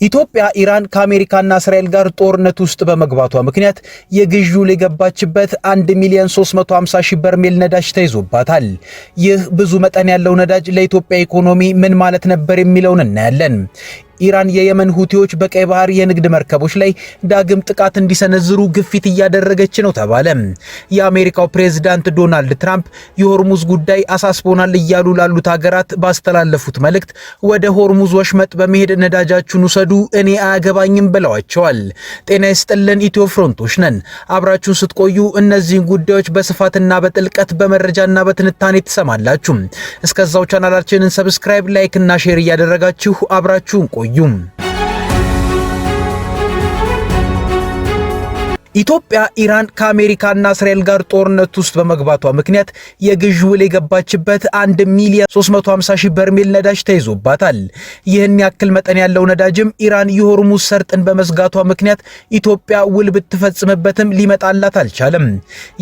ኢትዮጵያ ኢራን ከአሜሪካና እስራኤል ጋር ጦርነት ውስጥ በመግባቷ ምክንያት የግዢው ለገባችበት 1,350,000 በርሜል ነዳጅ ተይዞባታል። ይህ ብዙ መጠን ያለው ነዳጅ ለኢትዮጵያ ኢኮኖሚ ምን ማለት ነበር የሚለውን እናያለን። ኢራን የየመን ሁቲዎች በቀይ ባህር የንግድ መርከቦች ላይ ዳግም ጥቃት እንዲሰነዝሩ ግፊት እያደረገች ነው ተባለ። የአሜሪካው ፕሬዝዳንት ዶናልድ ትራምፕ የሆርሙዝ ጉዳይ አሳስቦናል እያሉ ላሉት ሀገራት ባስተላለፉት መልእክት ወደ ሆርሙዝ ወሽመጥ በመሄድ ነዳጃችሁን ውሰዱ፣ እኔ አያገባኝም ብለዋቸዋል። ጤና ይስጥልን፣ ኢትዮ ፍሮንቶች ነን። አብራችሁን ስትቆዩ እነዚህን ጉዳዮች በስፋትና በጥልቀት በመረጃና በትንታኔ ትሰማላችሁ። እስከዛው ቻናላችንን ሰብስክራይብ፣ ላይክ እና ሼር እያደረጋችሁ አብራችሁን ቆዩ። ኢትዮጵያ ኢራን ከአሜሪካና እስራኤል ጋር ጦርነት ውስጥ በመግባቷ ምክንያት የግዢው ለገባችበት 1,350,000 በርሜል ነዳጅ ተይዞባታል። ይህን ያክል መጠን ያለው ነዳጅም ኢራን የሆርሙዝ ሰርጥን በመዝጋቷ ምክንያት ኢትዮጵያ ውል ብትፈጽምበትም ሊመጣላት አልቻለም።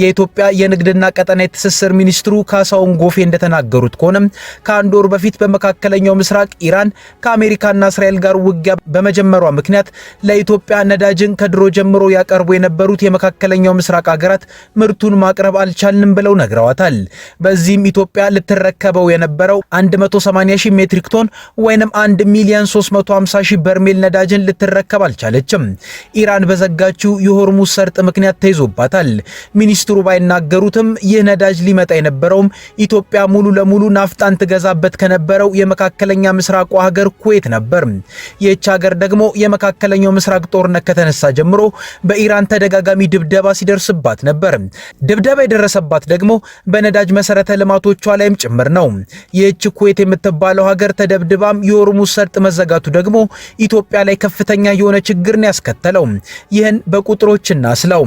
የኢትዮጵያ የንግድና ቀጠናዊ ትስስር ሚኒስትሩ ካሳሁን ጎፌ እንደተናገሩት ከሆነም ከአንድ ወር በፊት በመካከለኛው ምስራቅ ኢራን ከአሜሪካና እስራኤል ጋር ውጊያ በመጀመሯ ምክንያት ለኢትዮጵያ ነዳጅን ከድሮ ጀምሮ ያቀርቡ የነበሩት የመካከለኛው ምስራቅ ሀገራት ምርቱን ማቅረብ አልቻልንም ብለው ነግረዋታል። በዚህም ኢትዮጵያ ልትረከበው የነበረው 180,000 ሜትሪክ ቶን ወይንም 1,350,000 በርሜል ነዳጅን ልትረከብ አልቻለችም። ኢራን በዘጋችው የሆርሙዝ ሰርጥ ምክንያት ተይዞባታል። ሚኒስትሩ ባይናገሩትም ይህ ነዳጅ ሊመጣ የነበረውም ኢትዮጵያ ሙሉ ለሙሉ ናፍጣን ትገዛበት ከነበረው የመካከለኛ ምስራቁ ሀገር ኩዌት ነበር። ይህች ሀገር ደግሞ የመካከለኛው ምስራቅ ጦርነት ከተነሳ ጀምሮ በኢራን ተደጋጋሚ ድብደባ ሲደርስባት ነበር። ድብደባ የደረሰባት ደግሞ በነዳጅ መሰረተ ልማቶቿ ላይም ጭምር ነው። ይህች ኩዌት የምትባለው ሀገር ተደብድባም የሆርሙዝ ሰርጥ መዘጋቱ ደግሞ ኢትዮጵያ ላይ ከፍተኛ የሆነ ችግርን ያስከተለው። ይህን በቁጥሮች እናስለው።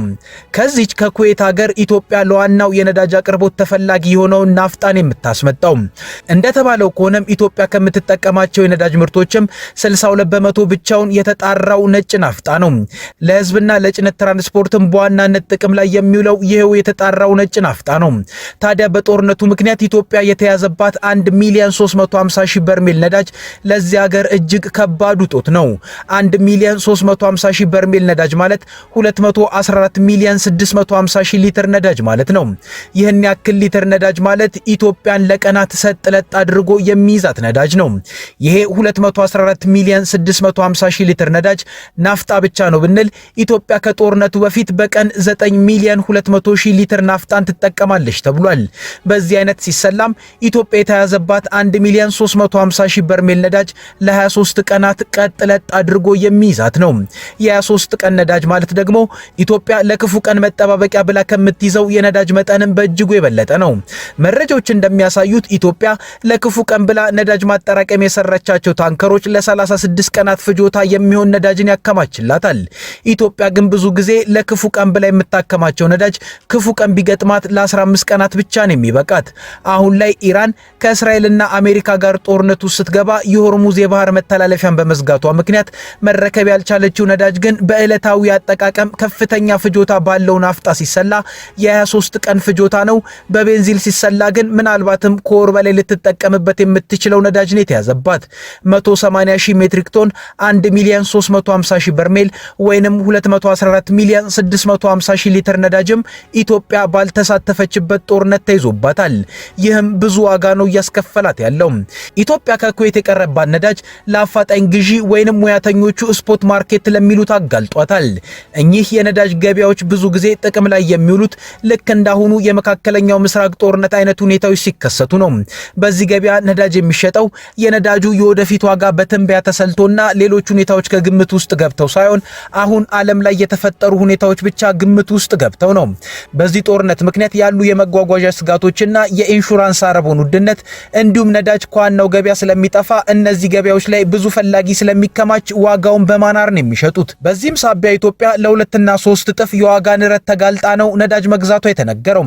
ከዚች ከኩዌት ሀገር ኢትዮጵያ ለዋናው የነዳጅ አቅርቦት ተፈላጊ የሆነውን ናፍጣን የምታስመጣው። እንደተባለው ከሆነም ኢትዮጵያ ከምትጠቀማቸው የነዳጅ ምርቶችም 62 በመቶ ብቻውን የተጣራው ነጭ ናፍጣ ነው። ለህዝብና ለጭነት ትራንስፖርትም በዋናነት ጥቅም ላይ የሚውለው ይሄው የተጣራው ነጭ ናፍጣ ነው። ታዲያ በጦርነቱ ምክንያት ኢትዮጵያ የተያዘባት 1,350,000 በርሜል ነዳጅ ለዚህ ሀገር እጅግ ከባድ ውጦት ነው። 1,350,000 በርሜል ነዳጅ ማለት 214,650,000 ሊትር ነዳጅ ማለት ነው። ይህን ያክል ሊትር ነዳጅ ማለት ኢትዮጵያን ለቀናት ሰጥለጥ አድርጎ የሚይዛት ነዳጅ ነው። ይሄ 214,650,000 ሊትር ነዳጅ ናፍጣ ብቻ ነው ብንል ኢትዮጵያ ከጦርነቱ በፊት በቀን 9,200,000 ሊትር ናፍጣን ትጠቀማለች ተብሏል። በዚህ አይነት ሲሰላም ኢትዮጵያ የተያዘባት 1,350,000 በርሜል ነዳጅ ለ23 ቀናት ቀጥለጥ አድርጎ የሚይዛት ነው። የ23 ቀን ነዳጅ ማለት ደግሞ ኢትዮጵያ ለክፉ ቀን መጠባበቂያ ብላ ከምትይዘው የነዳጅ መጠንም በእጅጉ የበለጠ ነው። መረጃዎች እንደሚያሳዩት ኢትዮጵያ ለክፉ ቀን ብላ ነዳጅ ማጠራቀም የሰራቻቸው ታንከሮች ለ36 ቀናት ፍጆታ የሚሆን ነዳጅን ያከማችላታል። ኢትዮጵያ ግን ብዙ ጊዜ ለክፉ ቀን ብላ የምታከማቸው ነዳጅ ክፉ ቀን ቢገጥማት ለ15 ቀናት ብቻ ነው የሚበቃት። አሁን ላይ ኢራን ከእስራኤልና አሜሪካ ጋር ጦርነቱ ስትገባ የሆርሙዝ የባህር መተላለፊያን በመዝጋቷ ምክንያት መረከብ ያልቻለችው ነዳጅ ግን በዕለታዊ አጠቃቀም ከፍተኛ ፍጆታ ባለው ናፍጣ ሲሰላ የ23 ቀን ፍጆታ ነው። በቤንዚል ሲሰላ ግን ምናልባትም ከወር በላይ ልትጠቀምበት የምትችለው ነዳጅ ነው የተያዘባት። 180,000 ሜትሪክ ቶን 1,350,000 በርሜል ወይንም 214,650,000 ሊትር ነዳጅም ኢትዮጵያ ባልተሳተፈችበት ጦርነት ተይዞባታል። ይህም ብዙ ዋጋ ነው እያስከፈላት ያለው። ኢትዮጵያ ከኩዌት የቀረባት ነዳጅ ለአፋጣኝ ግዢ ወይንም ሙያተኞቹ ስፖት ማርኬት ለሚሉት አጋልጧታል። እኚህ የነዳጅ ገበያዎች ብዙ ጊዜ ጥቅም ላይ የሚውሉት ልክ እንዳሁኑ የመካከለኛው ምስራቅ ጦርነት አይነት ሁኔታዎች ሲከሰቱ ነው። በዚህ ገበያ ነዳጅ የሚሸጠው የነዳጁ የወደፊት ዋጋ በትንበያ ተሰልቶና ሌሎች ሁኔታዎች ከግምት ውስጥ ገብተው ሳይሆን አሁን ዓለም ላይ የተፈጠሩ ሁኔታዎች ብቻ ግምት ውስጥ ገብተው ነው። በዚህ ጦርነት ምክንያት ያሉ የመጓጓዣ ስጋቶችና የኢንሹራንስ አረቦን ውድነት እንዲሁም ነዳጅ ከዋናው ገበያ ስለሚጠፋ እነዚህ ገበያዎች ላይ ብዙ ፈላጊ ስለሚከማች ዋጋውን በማናር ነው የሚሸጡት። በዚህም ሳቢያ ኢትዮጵያ ለ2 እና 3 እጥፍ የዋጋ ንረት ተጋልጣ ነው ነዳጅ መግዛቷ የተነገረው።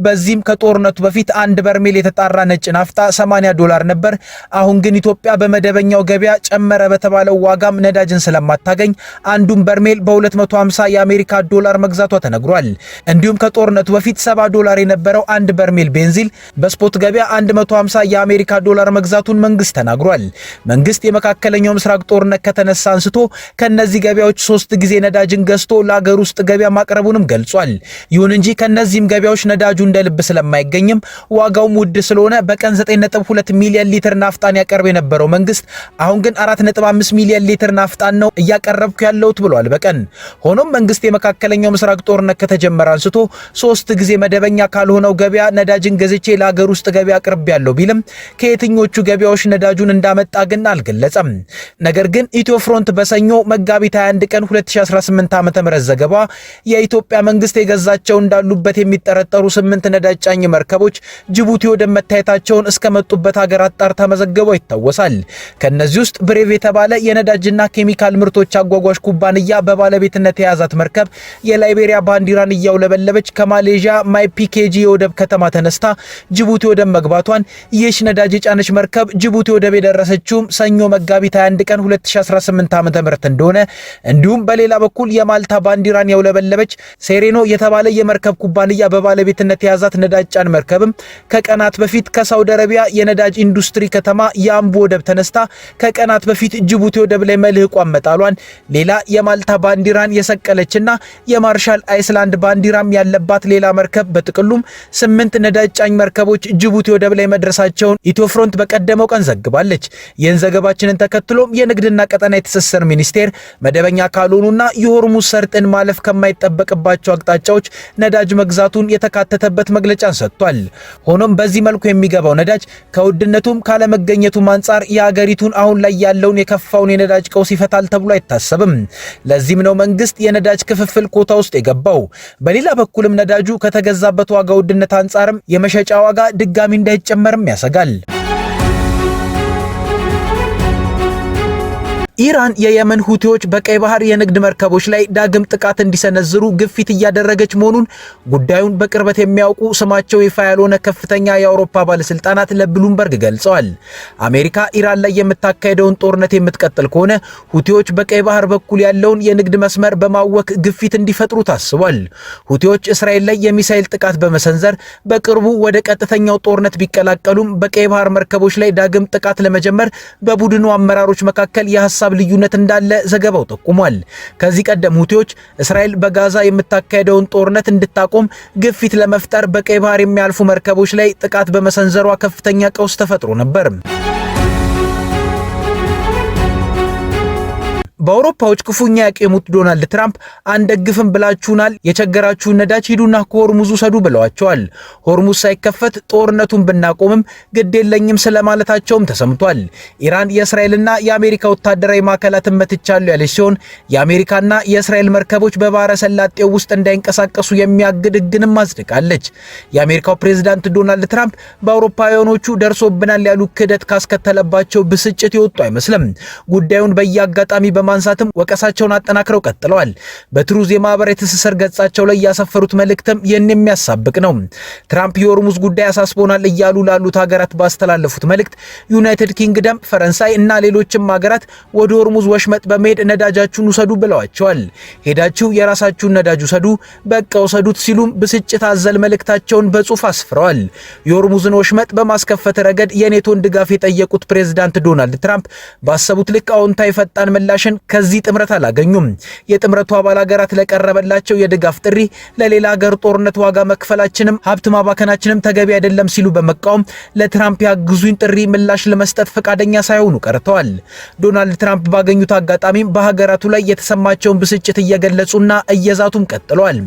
በዚህም ከጦርነቱ በፊት አንድ በርሜል የተጣራ ነጭ ናፍጣ $80 ነበር። አሁን ግን ኢትዮጵያ በመደበኛው ገበያ ጨመረ በተባለው ዋጋም ነዳጅን ስለማታገኝ አንዱን በርሜል በ250 የአሜሪካ ዶላር መግዛቷ ተነግሯል። እንዲሁም ከጦርነቱ በፊት $70 የነበረው አንድ በርሜል ቤንዚል በስፖት ገበያ 150 የአሜሪካ ዶላር መግዛቱን መንግስት ተናግሯል። መንግስት የመካከለኛው ምስራቅ ጦርነት ከተነሳ አንስቶ ከነዚህ ገበያዎች 3 ጊዜ ነዳጅን ገዝቶ ለሀገር ውስጥ ገበያ ማቅረቡንም ገልጿል። ይሁን እንጂ ከነዚህም ገበያዎች ነዳጁ እንደ ልብ ስለማይገኝም ዋጋውም ውድ ስለሆነ በቀን 9.2 ሚሊዮን ሊትር ናፍጣን ያቀርብ የነበረው መንግስት አሁን ግን 4.5 ሚሊዮን ሊትር ናፍጣን ነው እያቀረብኩ ያለውት ብሏል በቀን። ሆኖም መንግስት የመካከለኛው ምስራቅ ጦርነት ከተጀመረ አንስቶ 3 ጊዜ መደበኛ ካልሆነው ገበያ ነዳጅን ገዝቼ ለሀገር ውስጥ ገበያ አቅርብ ያለው ቢልም ከየትኞቹ ገበያዎች ነዳጁን እንዳመጣ ግን አልገለጸም። ነገር ግን ኢትዮ ፍሮንት በሰኞ መጋቢት 21 ቀን 2018 ዓ.ም ዘገባ የኢትዮጵያ መንግስት የገዛቸው እንዳሉበት የሚጠረጠሩ 8 ነዳጅ ጫኝ መርከቦች ጅቡቲ ወደብ መታየታቸውን እስከመጡበት ሀገር አጣርታ መዘገባው ይታወሳል። ከነዚህ ውስጥ ብሬቭ የተባለ የነዳጅና ኬሚካል ምርቶች አጓጓዥ ኩባንያ በባለቤትነት የያዛት መርከብ የላይቤሪያ ባንዲራን እያውለበለበች ከማሌዥያ ማይፒኬጂ የወደብ ከተማ ተነስታ ጅቡቲ ወደብ መግባቷን ይህች ነዳጅ የጫነች መርከብ ጅቡቲ ወደብ የደረሰችውም ሰኞ መጋቢት 21 ቀን 2018 ዓ.ም እንደሆነ እንዲሁም በሌላ በኩል የማልታ ባንዲራን ያውለበለበች ሴሬኖ የተባለ የመርከብ ኩባንያ በባለቤትነት የያዛት ነዳጅ ጫን መርከብም ከቀናት በፊት ከሳውዲ አረቢያ የነዳጅ ኢንዱስትሪ ከተማ የአምቦ ወደብ ተነስታ ከቀናት በፊት ጅቡቲ ወደብ ላይ መልህቋን መጣሏን፣ ሌላ የማልታ ባንዲራን የሰቀለችና የማርሻል አይስላንድ ባንዲራም ያለባት ሌላ መርከብ በጥቅሉም 8 ነዳጅ ጫኝ መርከቦች ጅቡቲ ወደብ ላይ መድረሳቸውን ኢትዮ ፍሮንት በቀደመው ቀን ዘግባለች። ይህን ዘገባችንን ተከትሎም የንግድና ቀጠና የትስስር ሚኒስቴር መደበኛ ካልሆኑና የሆርሙዝ ሰርጥን ማለፍ ከማይጠበቅባቸው አቅጣጫዎች ነዳጅ መግዛቱን የተካተተበት መግለጫን ሰጥቷል። ሆኖም በዚህ መልኩ የሚገባው ነዳጅ ከውድነቱም ካለመገኘቱም አንጻር የሀገሪቱን አሁን ላይ ያለውን የከፋውን የነዳጅ ቀውስ ይፈታል ተብሎ አይታሰብም። ለዚህም ነው መንግስት የነዳጅ ክፍፍል ኮታ ውስጥ የገባው። በሌላ በኩልም ነዳጁ ከተገዛበት ዋጋ ውድነት አንጻርም የመሸጫ ዋጋ ድጋሚ እንዳይጨመርም ያሰጋል። ኢራን የየመን ሁቲዎች በቀይ ባህር የንግድ መርከቦች ላይ ዳግም ጥቃት እንዲሰነዝሩ ግፊት እያደረገች መሆኑን ጉዳዩን በቅርበት የሚያውቁ ስማቸው ይፋ ያልሆነ ከፍተኛ የአውሮፓ ባለስልጣናት ለብሉምበርግ ገልጸዋል። አሜሪካ ኢራን ላይ የምታካሄደውን ጦርነት የምትቀጥል ከሆነ ሁቲዎች በቀይ ባህር በኩል ያለውን የንግድ መስመር በማወክ ግፊት እንዲፈጥሩ ታስቧል። ሁቲዎች እስራኤል ላይ የሚሳኤል ጥቃት በመሰንዘር በቅርቡ ወደ ቀጥተኛው ጦርነት ቢቀላቀሉም በቀይ ባህር መርከቦች ላይ ዳግም ጥቃት ለመጀመር በቡድኑ አመራሮች መካከል የሐሳብ ልዩነት እንዳለ ዘገባው ጠቁሟል። ከዚህ ቀደም ሁቲዎች እስራኤል በጋዛ የምታካሄደውን ጦርነት እንድታቆም ግፊት ለመፍጠር በቀይ ባህር የሚያልፉ መርከቦች ላይ ጥቃት በመሰንዘሯ ከፍተኛ ቀውስ ተፈጥሮ ነበር። በአውሮፓዎች ክፉኛ ያቄሙት ዶናልድ ትራምፕ አንደግፍም ብላችሁናል፣ የቸገራችሁን ነዳጅ ሂዱና ከሆርሙዝ ውሰዱ ብለዋቸዋል። ሆርሙዝ ሳይከፈት ጦርነቱን ብናቆምም ግድ የለኝም ስለማለታቸውም ተሰምቷል። ኢራን የእስራኤልና የአሜሪካ ወታደራዊ ማዕከላትን መትቻለሁ ያለች ሲሆን የአሜሪካና የእስራኤል መርከቦች በባህረ ሰላጤው ውስጥ እንዳይንቀሳቀሱ የሚያግድ ሕግንም አጽድቃለች። የአሜሪካው ፕሬዝዳንት ዶናልድ ትራምፕ በአውሮፓውያኖቹ ደርሶብናል ያሉ ክህደት ካስከተለባቸው ብስጭት የወጡ አይመስልም። ጉዳዩን በየአጋጣሚ በማንሳትም ወቀሳቸውን አጠናክረው ቀጥለዋል። በትሩዝ የማህበራዊ ትስስር ገጻቸው ላይ ያሰፈሩት መልእክትም ይህን የሚያሳብቅ ነው። ትራምፕ የሆርሙዝ ጉዳይ አሳስቦናል እያሉ ላሉት ሀገራት ባስተላለፉት መልእክት ዩናይትድ ኪንግደም፣ ፈረንሳይ እና ሌሎችም ሀገራት ወደ ሆርሙዝ ወሽመጥ በመሄድ ነዳጃችሁን ውሰዱ ብለዋቸዋል። ሄዳችሁ የራሳችሁን ነዳጅ ውሰዱ፣ በቃ ውሰዱት ሲሉም ብስጭት አዘል መልእክታቸውን በጽሁፍ አስፍረዋል። የሆርሙዝን ወሽመጥ በማስከፈት ረገድ የኔቶን ድጋፍ የጠየቁት ፕሬዝዳንት ዶናልድ ትራምፕ ባሰቡት ልክ አዎንታዊ ፈጣን ምላሽን ከዚህ ጥምረት አላገኙም። የጥምረቱ አባል ሀገራት ለቀረበላቸው የድጋፍ ጥሪ ለሌላ ሀገር ጦርነት ዋጋ መክፈላችንም ሀብት ማባከናችንም ተገቢ አይደለም ሲሉ በመቃወም ለትራምፕ ያግዙኝ ጥሪ ምላሽ ለመስጠት ፈቃደኛ ሳይሆኑ ቀርተዋል። ዶናልድ ትራምፕ ባገኙት አጋጣሚም በሀገራቱ ላይ የተሰማቸውን ብስጭት እየገለጹና እየዛቱም ቀጥለዋል።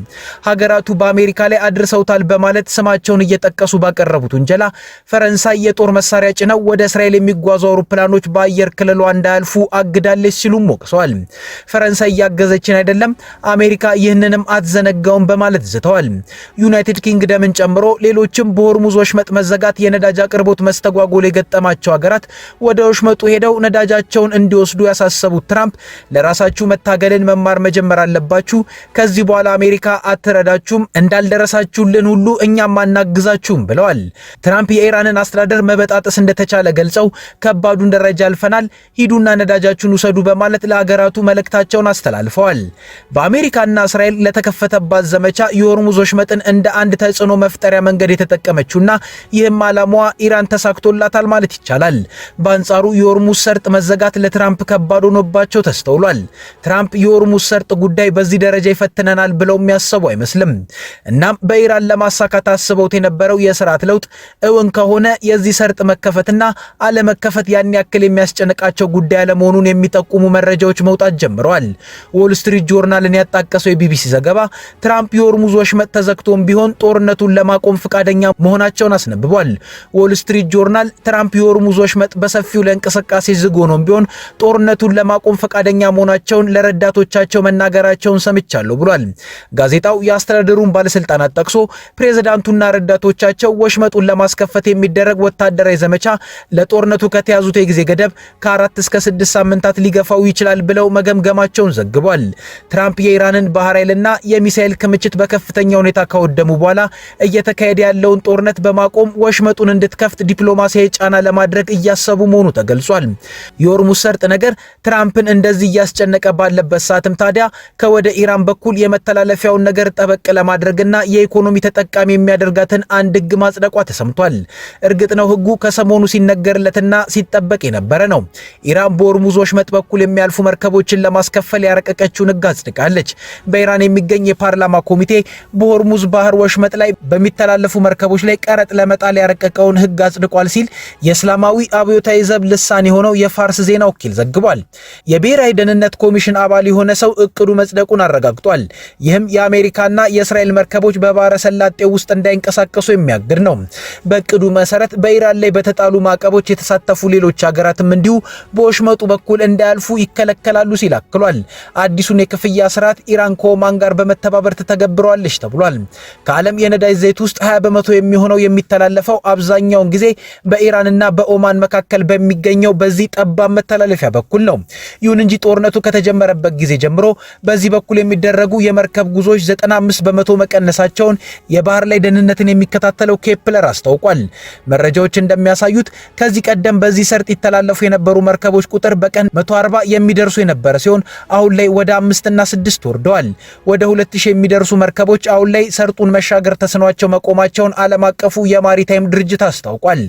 ሀገራቱ በአሜሪካ ላይ አድርሰውታል በማለት ስማቸውን እየጠቀሱ ባቀረቡት ውንጀላ ፈረንሳይ የጦር መሳሪያ ጭነው ወደ እስራኤል የሚጓዙ አውሮፕላኖች በአየር ክልሏ እንዳያልፉ አግዳለች ሲሉም ወቅሰዋል። ፈረንሳይ ያገዘችን አይደለም፣ አሜሪካ ይህንንም አትዘነጋውም በማለት ዝተዋል። ዩናይትድ ኪንግደምን ጨምሮ ሌሎችም በሆርሙዝ ወሽመጥ መዘጋት የነዳጅ አቅርቦት መስተጓጎል የገጠማቸው ሀገራት ወደ ወሽመጡ ሄደው ነዳጃቸውን እንዲወስዱ ያሳሰቡት ትራምፕ ለራሳችሁ መታገልን መማር መጀመር አለባችሁ፣ ከዚህ በኋላ አሜሪካ አትረዳችሁም፣ እንዳልደረሳችሁልን ሁሉ እኛም አናግዛችሁም ብለዋል። ትራምፕ የኢራንን አስተዳደር መበጣጠስ እንደተቻለ ገልጸው ከባዱን ደረጃ አልፈናል፣ ሂዱና ነዳጃችሁን ውሰዱ በማለት ለሀገራቱ መልእክታቸውን አስተላልፈዋል። በአሜሪካና እስራኤል ለተከፈተባት ዘመቻ የሆርሙዝ ወሽመጥን እንደ አንድ ተጽዕኖ መፍጠሪያ መንገድ የተጠቀመችውና ይህም ዓላማዋ ኢራን ተሳክቶላታል ማለት ይቻላል። በአንጻሩ የሆርሙዝ ሰርጥ መዘጋት ለትራምፕ ከባድ ሆኖባቸው ተስተውሏል። ትራምፕ የሆርሙዝ ሰርጥ ጉዳይ በዚህ ደረጃ ይፈትነናል ብለው የሚያስቡ አይመስልም። እናም በኢራን ለማሳካት አስበውት የነበረው የስርዓት ለውጥ እውን ከሆነ የዚህ ሰርጥ መከፈትና አለመከፈት ያን ያክል የሚያስጨንቃቸው ጉዳይ አለመሆኑን የሚጠቁሙ መረጃዎች መውጣት ጀምረዋል። ዎል ስትሪት ጆርናልን ያጣቀሰው የቢቢሲ ዘገባ ትራምፕ የሆርሙዝ ወሽመጥ ተዘግቶም ቢሆን ጦርነቱን ለማቆም ፈቃደኛ መሆናቸውን አስነብቧል። ዎል ስትሪት ጆርናል ትራምፕ የሆርሙዝ ወሽመጥ በሰፊው ለእንቅስቃሴ ዝግ ሆኖም ቢሆን ጦርነቱን ለማቆም ፈቃደኛ መሆናቸውን ለረዳቶቻቸው መናገራቸውን ሰምቻለሁ ብሏል። ጋዜጣው የአስተዳደሩን ባለስልጣናት ጠቅሶ ፕሬዝዳንቱና ረዳቶቻቸው ወሽመጡን ለማስከፈት የሚደረግ ወታደራዊ ዘመቻ ለጦርነቱ ከተያዙት የጊዜ ገደብ ከ4 እስከ 6 ሳምንታት ሊገፋው ይችላል ብለው መገምገማቸውን ዘግቧል። ትራምፕ የኢራንን ባህር ኃይልና የሚሳኤል ክምችት በከፍተኛ ሁኔታ ካወደሙ በኋላ እየተካሄደ ያለውን ጦርነት በማቆም ወሽመጡን እንድትከፍት ዲፕሎማሲያዊ ጫና ለማድረግ እያሰቡ መሆኑ ተገልጿል። የሆርሙዝ ሰርጥ ነገር ትራምፕን እንደዚህ እያስጨነቀ ባለበት ሰዓትም ታዲያ ከወደ ኢራን በኩል የመተላለፊያውን ነገር ጠበቅ ለማድረግና የኢኮኖሚ ተጠቃሚ የሚያደርጋትን አንድ ህግ ማጽደቋ ተሰምቷል። እርግጥ ነው ህጉ ከሰሞኑ ሲነገርለትና ሲጠበቅ የነበረ ነው። ኢራን በሆርሙዝ ወሽመጥ በኩል የሚያልፉ መርከቦችን ለማስከፈል ያረቀቀችውን ህግ አጽድቃለች። በኢራን የሚገኝ የፓርላማ ኮሚቴ በሆርሙዝ ባህር ወሽመጥ ላይ በሚተላለፉ መርከቦች ላይ ቀረጥ ለመጣል ያረቀቀውን ህግ አጽድቋል ሲል የእስላማዊ አብዮታዊ ዘብ ልሳን የሆነው የፋርስ ዜና ወኪል ዘግቧል። የብሔራዊ ደህንነት ኮሚሽን አባል የሆነ ሰው እቅዱ መጽደቁን አረጋግጧል። ይህም የአሜሪካና የእስራኤል መርከቦች በባህረ ሰላጤው ውስጥ እንዳይንቀሳቀሱ የሚያግድ ነው። በእቅዱ መሰረት በኢራን ላይ በተጣሉ ማዕቀቦች የተሳተፉ ሌሎች ሀገራትም እንዲሁ በወሽመጡ በኩል እንዳያልፉ ይከለከላሉ ሲል አክሏል። አዲሱን የክፍያ ስርዓት ኢራን ከኦማን ጋር በመተባበር ተተገብረዋለች ተብሏል። ከዓለም የነዳጅ ዘይት ውስጥ 20 በመቶ የሚሆነው የሚተላለፈው አብዛኛውን ጊዜ በኢራንና በኦማን መካከል በሚገኘው በዚህ ጠባብ መተላለፊያ በኩል ነው። ይሁን እንጂ ጦርነቱ ከተጀመረበት ጊዜ ጀምሮ በዚህ በኩል የሚደረጉ የመርከብ ጉዞዎች 95 በመቶ መቀነሳቸውን የባህር ላይ ደህንነትን የሚከታተለው ኬፕለር አስታውቋል። መረጃዎች እንደሚያሳዩት ከዚህ ቀደም በዚህ ሰርጥ ይተላለፉ የነበሩ መርከቦች ቁጥር በቀን 140 የሚደርሱ የነበረ ሲሆን አሁን ላይ ወደ 5 እና 6 ወርደዋል። ወደ 2000 የሚደርሱ መርከቦች አሁን ላይ ሰርጡን መሻገር ተስኗቸው መቆማቸውን ዓለም አቀፉ የማሪታይም ድርጅት አስታውቋል።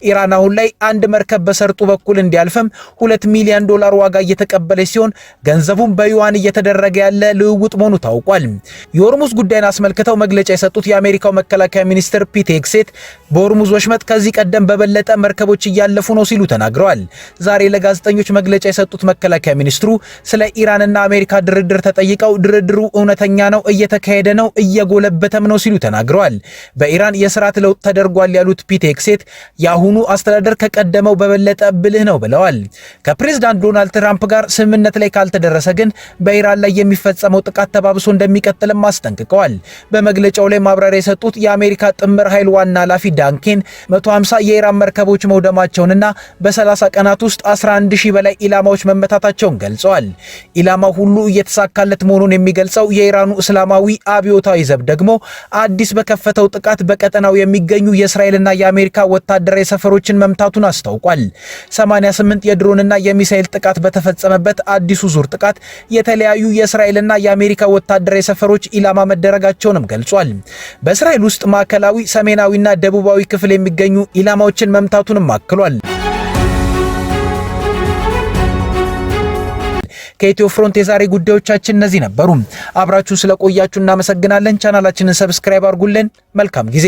ኢራን አሁን ላይ አንድ መርከብ በሰርጡ በኩል እንዲያልፍም $2 ሚሊዮን ዋጋ እየተቀበለች ሲሆን ገንዘቡም በዩዋን እየተደረገ ያለ ልውውጥ መሆኑ ታውቋል። የሆርሙዝ ጉዳይን አስመልክተው መግለጫ የሰጡት የአሜሪካው መከላከያ ሚኒስትር ፒት ሄግሴት በሆርሙዝ ወሽመጥ ከዚህ ቀደም በበለጠ መርከቦች እያለፉ ነው ሲሉ ተናግረዋል። ዛሬ ለጋዜጠኞች መግለጫ የሰጡት መከላከያ ሚኒስትሩ ስለ ኢራንና አሜሪካ ድርድር ተጠይቀው ድርድሩ እውነተኛ ነው፣ እየተካሄደ ነው፣ እየጎለበተም ነው ሲሉ ተናግረዋል። በኢራን የስርዓት ለውጥ ተደርጓል ያሉት ፒት ሄግሴት የአሁኑ አስተዳደር ከቀደመው በበለጠ ብልህ ነው ብለዋል። ከፕሬዝዳንት ዶናልድ ትራምፕ ጋር ስምምነት ላይ ካልተደረሰ ግን በኢራን ላይ የሚፈጸመው ጥቃት ተባብሶ እንደሚቀጥልም አስጠንቅቀዋል። በመግለጫው ላይ ማብራሪያ የሰጡት የአሜሪካ ጥምር ኃይል ዋና ኃላፊ ዳንኬን 150 የኢራን መርከቦች መውደማቸውንና በ30 ቀናት ውስጥ 11000 በላይ ኢላማዎች መመታታቸውን ገልጸዋል። ኢላማው ሁሉ እየተሳካለት መሆኑን የሚገልጸው የኢራኑ እስላማዊ አብዮታዊ ዘብ ደግሞ አዲስ በከፈተው ጥቃት በቀጠናው የሚገኙ የእስራኤልና የአሜሪካ ወታደራዊ ሰፈሮችን መምታቱን አስታውቋል። 88 የድሮንና የሚሳኤል ጥቃት በተፈጸመበት አዲሱ ዙር ጥቃት የተለያዩ የእስራኤልና የአሜሪካ ወታደራዊ ሰፈሮች ኢላማ መደረጋቸውንም ገልጿል። በእስራኤል ውስጥ ማዕከላዊ፣ ሰሜናዊና ደቡባዊ ክፍል የሚገኙ ኢላማዎችን መምታቱንም አክሏል። ከኢትዮ ፍሮንት የዛሬ ጉዳዮቻችን እነዚህ ነበሩ። አብራችሁ ስለቆያችሁ እናመሰግናለን። ቻናላችንን ሰብስክራይብ አድርጉልን። መልካም ጊዜ